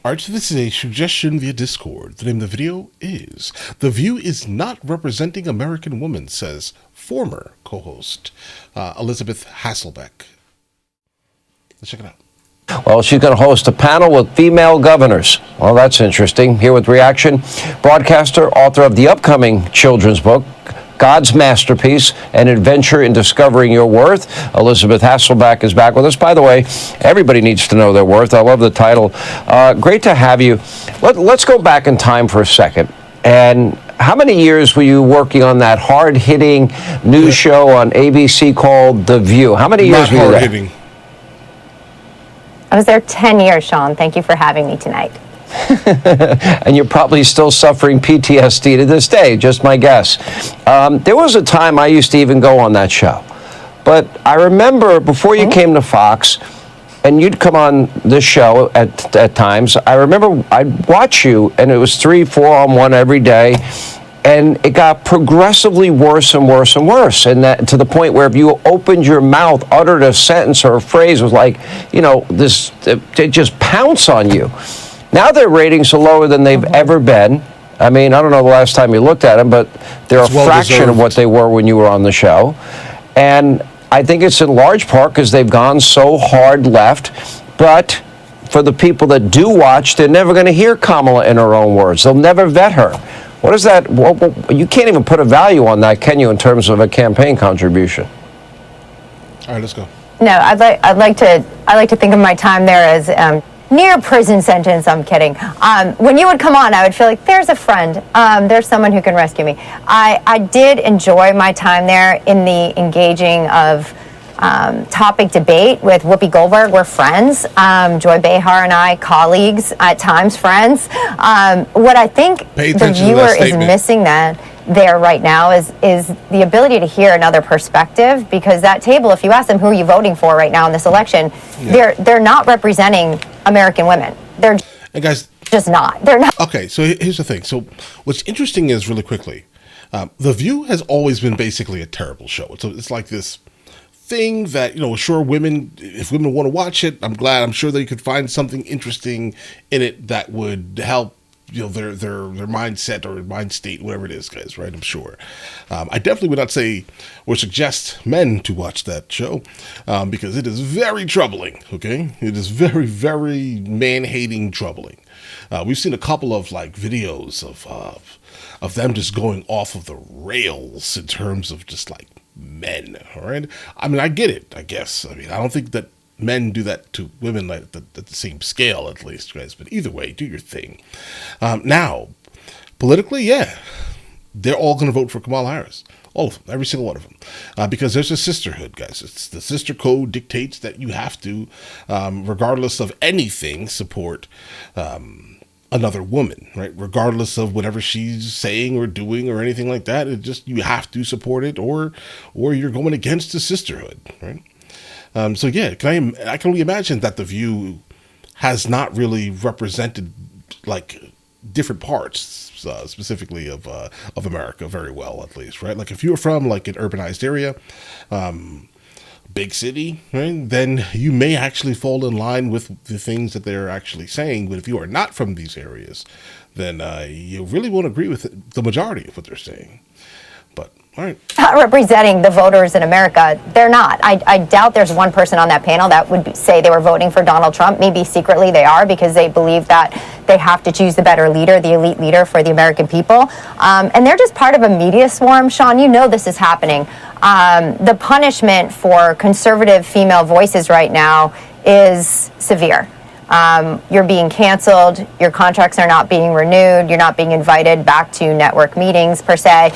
Alright, so this is a suggestion via Discord. The name of the video is "The View is Not Representing American Women," says former co-host Elisabeth Hasselbeck. Let's check it out. Well, she's going to host a panel with female governors. Well, that's interesting. Here with reaction, broadcaster, author of the upcoming children's book, God's Masterpiece, An Adventure in Discovering Your Worth. Elisabeth Hasselbeck is back with us. By the way, everybody needs to know their worth. I love the title. Great to have you. Let's go back in time for a second. And how many years were you working on that hard-hitting news show on ABC called The View? How many years were you there? Hard-hitting. I was there 10 years, Sean. Thank you for having me tonight. And you're probably still suffering PTSD to this day, just my guess. There was a time I used to even go on that show. But I remember before you came to Fox, and you'd come on this show at times, I remember I'd watch you, and it was 3, 4 on 1 every day. And it got progressively worse and worse and worse. And that to the point where if you opened your mouth, uttered a sentence or a phrase, was like, they just pounce on you. Now their ratings are lower than they've ever been. I mean, I don't know the last time you looked at them, but they're a fraction of what they were when you were on the show. And I think it's in large part because they've gone so hard left. But for the people that do watch, they're never going to hear Kamala in her own words. They'll never vet her. What is that? Well, you can't even put a value on that, can you, in terms of a campaign contribution? All right, let's go. No, I like to think of my time there as near prison sentence. I'm kidding. When you would come on, I would feel like there's a friend. There's someone who can rescue me. I did enjoy my time there in the engaging of topic debate with Whoopi Goldberg. We're friends. Joy Behar and I, colleagues, at times friends. What I think the viewer is missing there right now is the ability to hear another perspective, because that table, if you ask them who are you voting for right now in this election, they're not representing American women. They're just not. They're not. Okay, so here's the thing. So what's interesting is, really quickly, The View has always been basically a terrible show. So it's like this thing that, sure, if women want to watch it, I'm sure they could find something interesting in it that would help, their mindset or mind state, whatever it is, guys, right? I'm sure. I definitely would not say or suggest men to watch that show, because it is very troubling, okay? It is very, very man-hating troubling. We've seen a couple of, videos of them just going off of the rails in terms of just, men, all right? I mean, I get it, I guess. I mean, I don't think that men do that to women at the same scale, at least, guys. But either way, do your thing. Now, politically, yeah, they're all going to vote for Kamala Harris. All of them, every single one of them. Because there's a sisterhood, guys. It's the sister code dictates that you have to, regardless of anything, support another woman, right? Regardless of whatever she's saying or doing or anything like that, you have to support it, or you're going against the sisterhood, right? So yeah, I can only imagine that The View has not really represented different parts, specifically of America very well, at least, right? If you were from an urbanized area, big city, right, then you may actually fall in line with the things that they're actually saying. But if you are not from these areas, then you really won't agree with the majority of what they're saying. But all right. Not representing the voters in America. They're not. I doubt there's one person on that panel that would say they were voting for Donald Trump. Maybe secretly they are, because they believe that they have to choose the better leader, the elite leader for the American people. And they're just part of a media swarm. Sean, you know this is happening. The punishment for conservative female voices right now is severe. You're being canceled, your contracts are not being renewed, you're not being invited back to network meetings per se.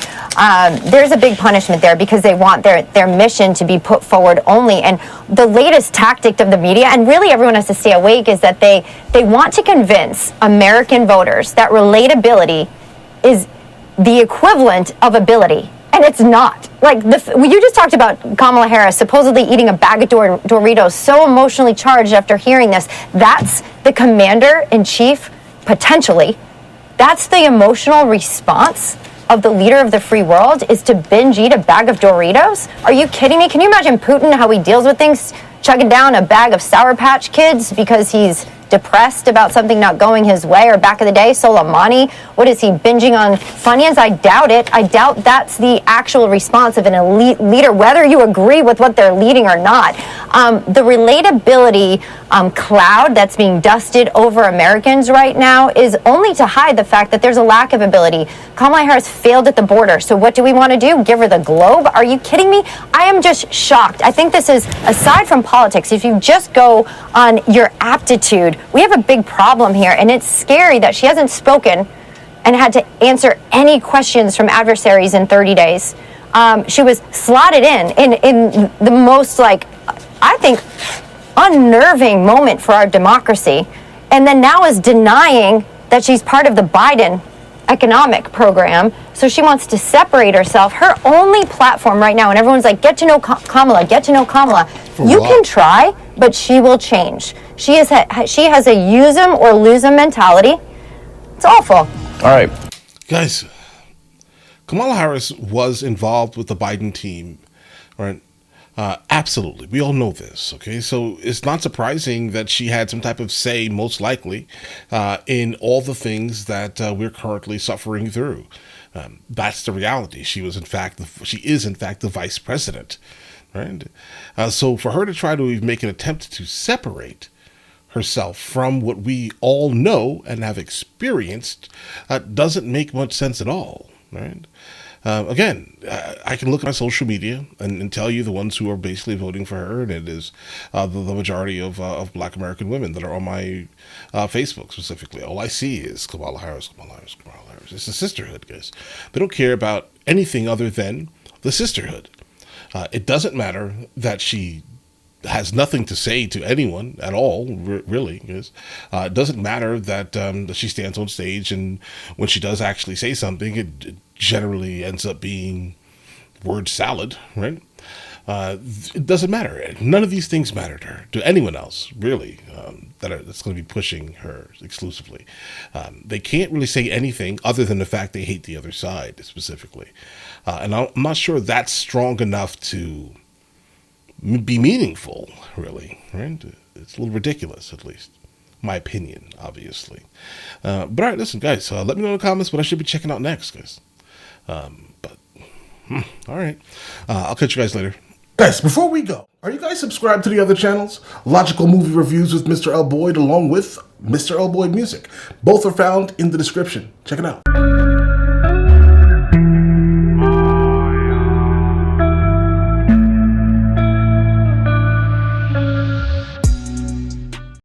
There's a big punishment there because they want their mission to be put forward only. And the latest tactic of the media, and really everyone has to stay awake, is that they want to convince American voters that relatability is the equivalent of ability. And it's not. You just talked about Kamala Harris supposedly eating a bag of Doritos, so emotionally charged after hearing this. That's the commander-in-chief, potentially. That's the emotional response of the leader of the free world, is to binge eat a bag of Doritos? Are you kidding me? Can you imagine Putin, how he deals with things, chugging down a bag of Sour Patch Kids because he's depressed about something not going his way? Or back in the day, Soleimani, what is he, binging on Funyuns? I doubt it. I doubt that's the actual response of an elite leader, whether you agree with what they're leading or not. The relatability cloud that's being dusted over Americans right now is only to hide the fact that there's a lack of ability. Kamala Harris failed at the border, so what do we want to do? Give her the globe? Are you kidding me? I am just shocked. I think this is, aside from politics, if you just go on your aptitude, we have a big problem here, and it's scary that she hasn't spoken and had to answer any questions from adversaries in 30 days. She was slotted in the most, like, I think, unnerving moment for our democracy, and then now is denying that she's part of the Biden economic program. So she wants to separate herself. Her only platform right now, and everyone's like, get to know Kamala, get to know Kamala. You can try, but she will change. She has a use 'em or lose 'em mentality. It's awful. All right. Guys, Kamala Harris was involved with the Biden team, right? Absolutely. We all know this, okay? So it's not surprising that she had some type of say, most likely, in all the things that we're currently suffering through. That's the reality. She is, in fact, the vice president, right? So for her to try to make an attempt to separate herself from what we all know and have experienced doesn't make much sense at all, right? Again, I can look at my social media and tell you the ones who are basically voting for her, and it is the majority of Black American women that are on my Facebook specifically. All I see is Kamala Harris, Kamala Harris, Kamala Harris. It's a sisterhood, guys. They don't care about anything other than the sisterhood. It doesn't matter that she has nothing to say to anyone at all, really. It doesn't matter that she stands on stage, and when she does actually say something, it generally ends up being word salad, right? It doesn't matter. None of these things matter to her, to anyone else, really, that's going to be pushing her exclusively. They can't really say anything other than the fact they hate the other side, specifically. And I'm not sure that's strong enough to be meaningful, really, right? It's a little ridiculous, at least. My opinion, obviously. But all right, listen, guys, let me know in the comments what I should be checking out next, guys. All right. I'll catch you guys later. Guys, before we go, are you guys subscribed to the other channels? Logical Movie Reviews with Mr. L. Boyd, along with Mr. L. Boyd Music. Both are found in the description. Check it out.